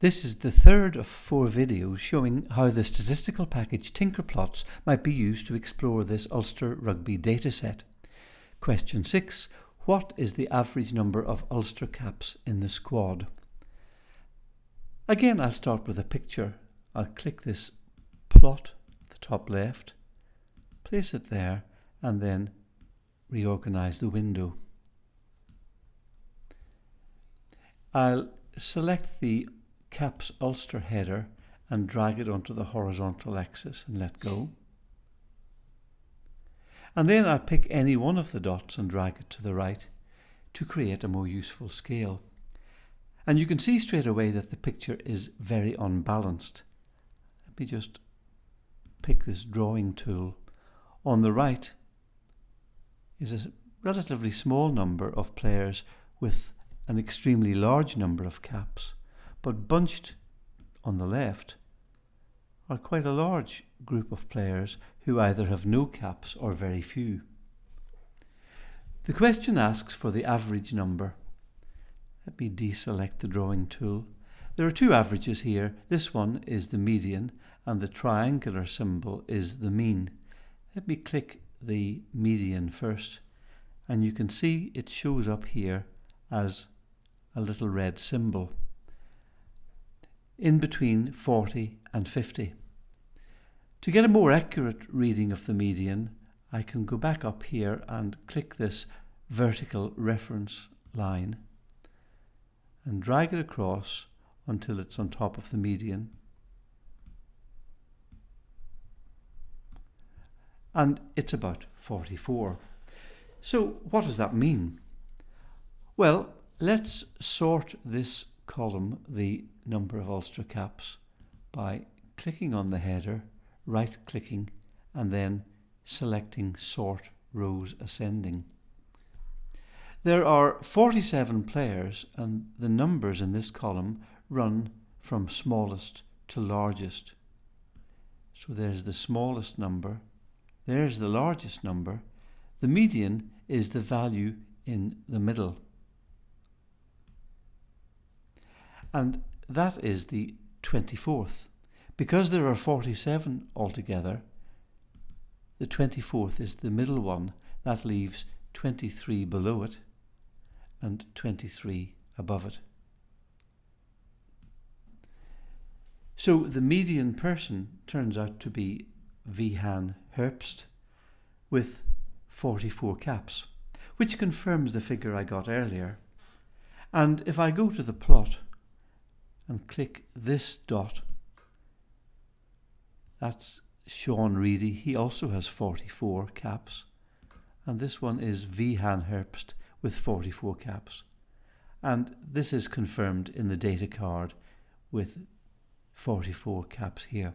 This is the third of 4 videos showing how the statistical package Tinkerplots might be used to explore this Ulster Rugby dataset. Question 6. What is the average number of Ulster caps in the squad? Again, I'll start with a picture. I'll click this plot at the top left, place it there, and then reorganize the window. I'll select the caps Ulster header and drag it onto the horizontal axis and let go. And then I'll pick any one of the dots and drag it to the right to create a more useful scale. And you can see straight away that the picture is very unbalanced. Let me just pick this drawing tool. On the right is a relatively small number of players with an extremely large number of caps, but bunched on the left are quite a large group of players who either have no caps or very few. The question asks for the average number. Let me deselect the drawing tool. There are 2 averages here. This one is the median and the triangular symbol is the mean. Let me click the median first, and you can see it shows up here as a little red symbol in between 40 and 50. To get a more accurate reading of the median, I can go back up here and click this vertical reference line and drag it across until it's on top of the median. And it's about 44. So what does that mean? Well, let's sort this column, the number of Ulster caps, by clicking on the header, right-clicking, and then selecting Sort Rows Ascending. There are 47 players, and the numbers in this column run from smallest to largest. So there's the smallest number, there's the largest number. The median is the value in the middle. And that is the 24th. Because there are 47 altogether, the 24th is the middle one. That leaves 23 below it and 23 above it. So the median person turns out to be Vihan Herbst with 44 caps, which confirms the figure I got earlier. And if I go to the plot and click this dot, that's Sean Reedy. He also has 44 caps. And this one is Vihan Herbst with 44 caps. And this is confirmed in the data card with 44 caps here.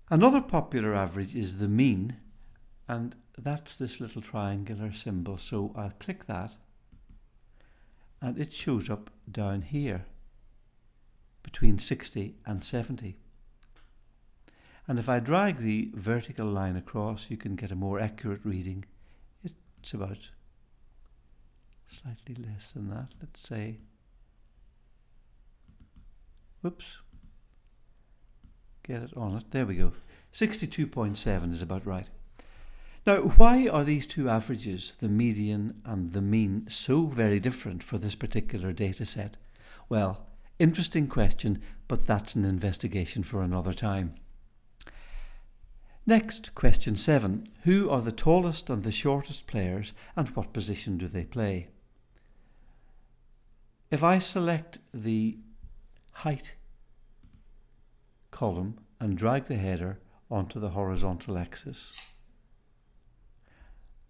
Another popular average is the mean, and that's this little triangular symbol. So I'll click that, and it shows up down here between 60 and 70. And if I drag the vertical line across, you can get a more accurate reading. It's about slightly less than that, let's say. Whoops. Get it on it. There we go. 62.7 is about right. Now, why are these 2 averages, the median and the mean, so very different for this particular data set? Well, interesting question, but that's an investigation for another time. Next, question 7. Who are the tallest and the shortest players, and what position do they play? If I select the height column and drag the header onto the horizontal axis,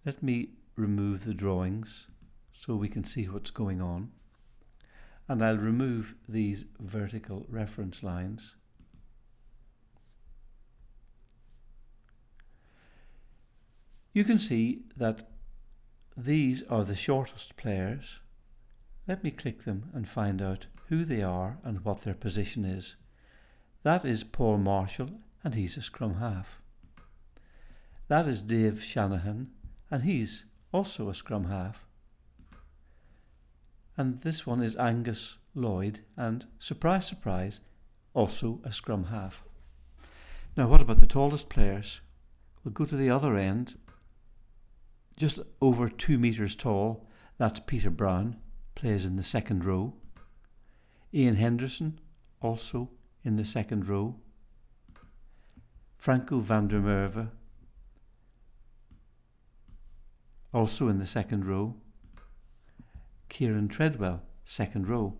let me remove the drawings so we can see what's going on. And I'll remove these vertical reference lines. You can see that these are the shortest players. Let me click them and find out who they are and what their position is. That is Paul Marshall, and he's a scrum half. That is Dave Shanahan, and he's also a scrum half. And this one is Angus Lloyd, and surprise, surprise, also a scrum half. Now what about the tallest players? We'll go to the other end. Just over 2 metres tall, that's Peter Brown, plays in the second row. Ian Henderson, also in the second row. Franco van der Merwe, also in the second row. Kieran Treadwell, second row.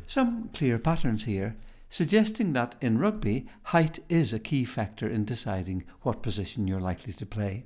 Some clear patterns here, suggesting that in rugby, height is a key factor in deciding what position you're likely to play.